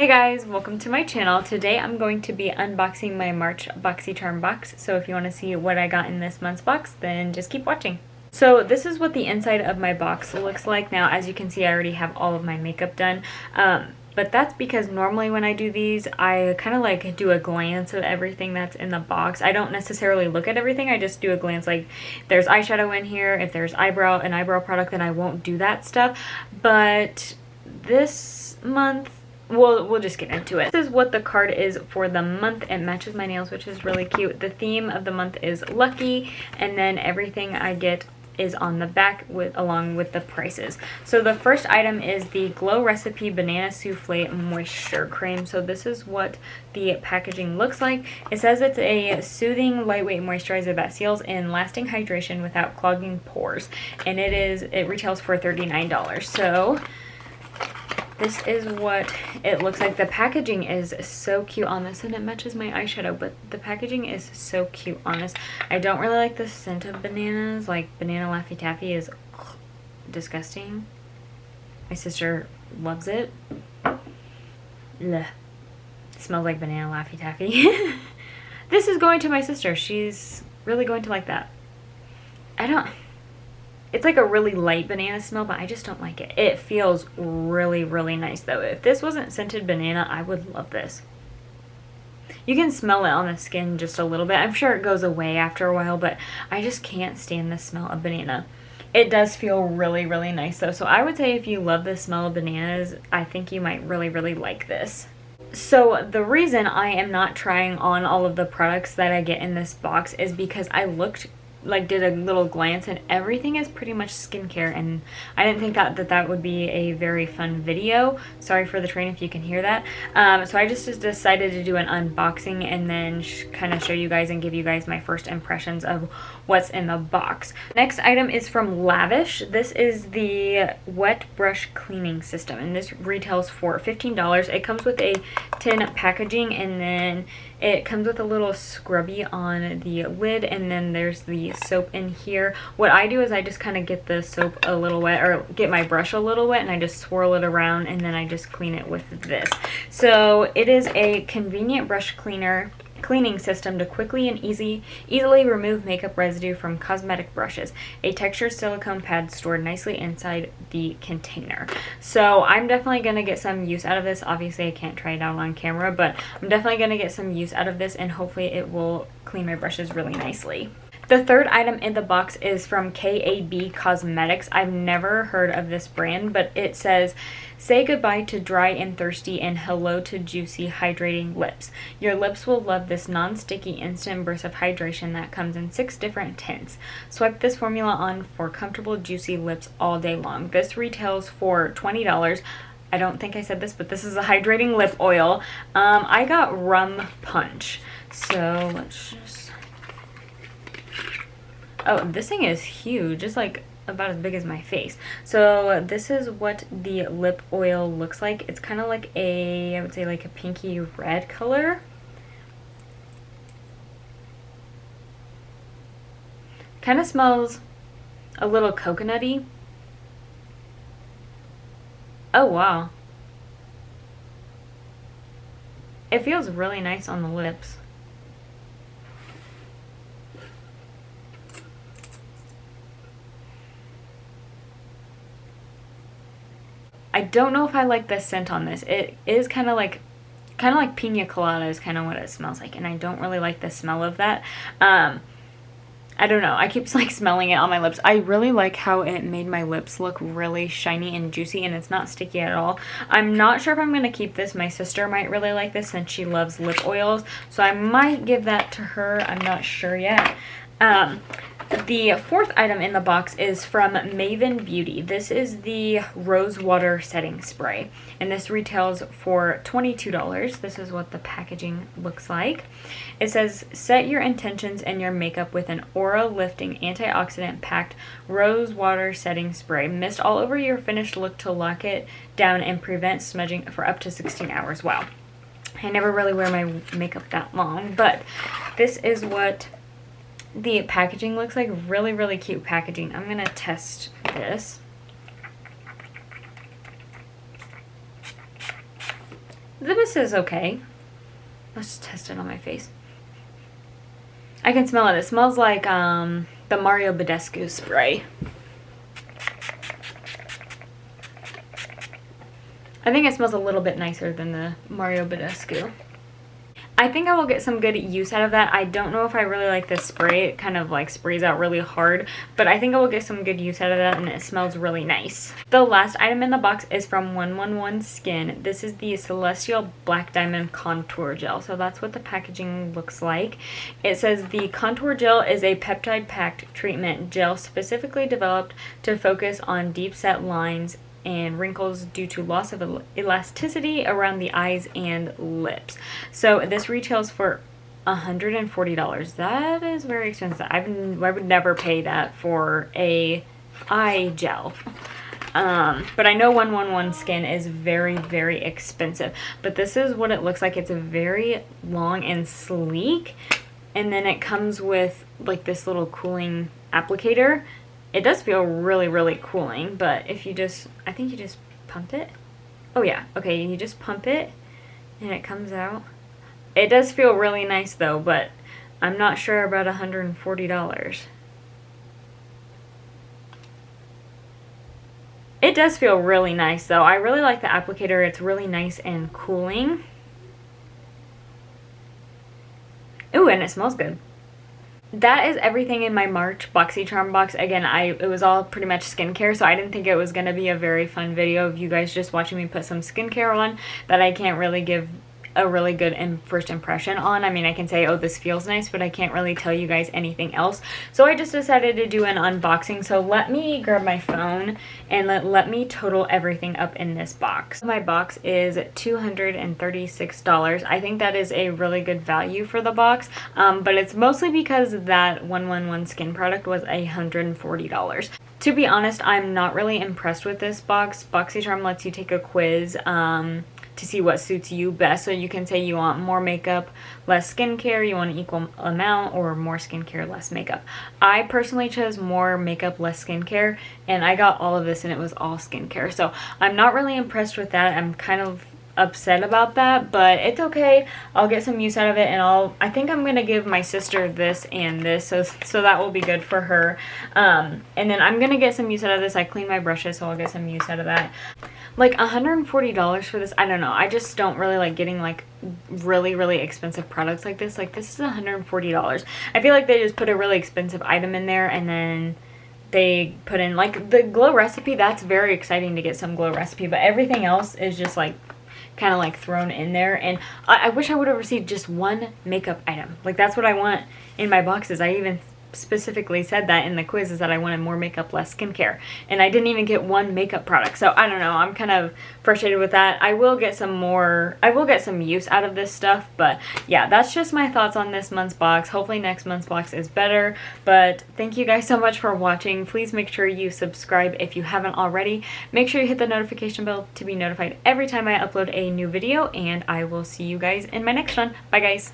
guys, welcome to my channel. Today I'm going to be unboxing my March Boxycharm box, so if you want to see what I got in this month's box, then just keep watching. So this is what the inside of my box looks like. Now, as you can see, I already have all of my makeup done, but that's because normally when I do these, I kind of like do a glance of everything that's in the box. I don't necessarily look at everything, I just do a glance. Like, if there's eyeshadow in here, if there's an eyebrow product, then I won't do that stuff. But this month, we'll just get into it. This is what the card is for the month. It matches my nails, which is really cute. The theme of the month is lucky, and then everything I get is on the back along with the prices. So the first item is the Glow Recipe Banana Souffle Moisture Cream. So this is what the packaging looks like. It says it's a soothing, lightweight moisturizer that seals in lasting hydration without clogging pores, and it retails for $39. So this is what it looks like. The packaging is so cute on this, and it matches my eyeshadow, but the packaging is so cute on this. I don't really like the scent of bananas. Like, banana Laffy Taffy is disgusting. My sister loves it. Blech. It smells like banana Laffy Taffy. This is going to my sister. She's really going to like that. It's like a really light banana smell, but I just don't like it. It feels really, really nice though. If this wasn't scented banana, I would love this. You can smell it on the skin just a little bit. I'm sure it goes away after a while, but I just can't stand the smell of banana. It does feel really, really nice though. So I would say if you love the smell of bananas, I think you might really, really like this. So the reason I am not trying on all of the products that I get in this box is because I did a little glance, and everything is pretty much skincare, and I didn't think that would be a very fun video. Sorry for the train if you can hear that. So I just decided to do an unboxing and then kind of show you guys and give you guys my first impressions of what's in the box. Next item is from Lavish. This is the wet brush cleaning system, and this retails for $15. It comes with a tin packaging, and then it comes with a little scrubby on the lid, and then there's the soap in here. What I do is I just kind of get the soap a little wet, or get my brush a little wet, and I just swirl it around, and then I just clean it with this. So it is a convenient brush cleaning system to quickly and easily remove makeup residue from cosmetic brushes. A textured silicone pad stored nicely inside the container. So I'm definitely going to get some use out of this. Obviously I can't try it out on camera, but I'm definitely going to get some use out of this, and hopefully it will clean my brushes really nicely. The third item in the box is from KAB Cosmetics. I've never heard of this brand, but it says, "Say goodbye to dry and thirsty and hello to juicy, hydrating lips. Your lips will love this non-sticky instant burst of hydration that comes in 6 different tints. Swipe this formula on for comfortable, juicy lips all day long." This retails for $20. I don't think I said this, but this is a hydrating lip oil. I got rum punch. So let's just... Oh, this thing is huge. It's like about as big as my face. So this is what the lip oil looks like. It's kind of like I would say like a pinky red color. Kind of smells a little coconutty. Oh wow. It feels really nice on the lips. I don't know if I like the scent on this. It is kind of like pina colada is kind of what it smells like, and I don't really like the smell of that. I don't know. I keep like smelling it on my lips. I really like how it made my lips look really shiny and juicy, and it's not sticky at all. I'm not sure if I'm going to keep this. My sister might really like this since she loves lip oils, so I might give that to her. I'm not sure yet. The fourth item in the box is from Maven Beauty. This is the Rose Water Setting Spray, and this retails for $22. This is what the packaging looks like. It says, "Set your intentions and your makeup with an aura-lifting, antioxidant-packed rose water setting spray. Mist all over your finished look to lock it down and prevent smudging for up to 16 hours. Wow. I never really wear my makeup that long, but this is what the packaging looks like. Really, really cute packaging. I'm gonna test this. The mist is okay. Let's just test it on my face. I can smell it. It smells like the Mario Badescu spray. I think it smells a little bit nicer than the Mario Badescu. I think I will get some good use out of that. I don't know if I really like this spray. It kind of like sprays out really hard, but I think I will get some good use out of that, and it smells really nice. The last item in the box is from 111 Skin. This is the Celestial Black Diamond Contour Gel. So that's what the packaging looks like. It says the contour gel is a peptide-packed treatment gel specifically developed to focus on deep-set lines and wrinkles due to loss of elasticity around the eyes and lips. So this retails for $140. That is very expensive. I would never pay that for a eye gel. But I know 111 Skin is very, very expensive. But this is what it looks like. It's very long and sleek. And then it comes with like this little cooling applicator. It does feel really, really cooling, but if you just, I think you just pump it. Oh yeah, okay, you just pump it and it comes out. It does feel really nice though, but I'm not sure about $140. It does feel really nice though. I really like the applicator. It's really nice and cooling. Ooh, and it smells good. That is everything in my March Boxycharm box. Again, it was all pretty much skincare, so I didn't think it was going to be a very fun video of you guys just watching me put some skincare on that I can't really give a really good first impression on. I mean, I can say, oh, this feels nice, but I can't really tell you guys anything else. So I just decided to do an unboxing. So let me grab my phone and let me total everything up in this box. My box is $236. I think that is a really good value for the box, but it's mostly because that 111 Skin product was $140. To be honest, I'm not really impressed with this box. Boxycharm lets you take a quiz to see what suits you best. So you can say you want more makeup, less skincare, you want an equal amount, or more skincare, less makeup. I personally chose more makeup, less skincare, and I got all of this and it was all skincare. So I'm not really impressed with that. I'm kind of upset about that, but it's okay. I'll get some use out of it, and I think I'm gonna give my sister this and this, so that will be good for her. And then I'm gonna get some use out of this. I clean my brushes, so I'll get some use out of that. Like $140 for this, I don't know. I just don't really like getting like really, really expensive products like this. Like this is $140. I feel like they just put a really expensive item in there, and then they put in like the glow recipe. That's very exciting to get some glow recipe, but everything else is just like kind of like thrown in there. And I wish I would have received just one makeup item. Like that's what I want in my boxes. I even specifically said that in the quiz, is that I wanted more makeup, less skincare, and I didn't even get one makeup product. So I don't know, I'm kind of frustrated with that. I will get some use out of this stuff, but yeah, that's just my thoughts on this month's box. Hopefully next month's box is better, but thank you guys so much for watching. Please make sure you subscribe if you haven't already. Make sure you hit the notification bell to be notified every time I upload a new video, and I will see you guys in my next one. Bye guys.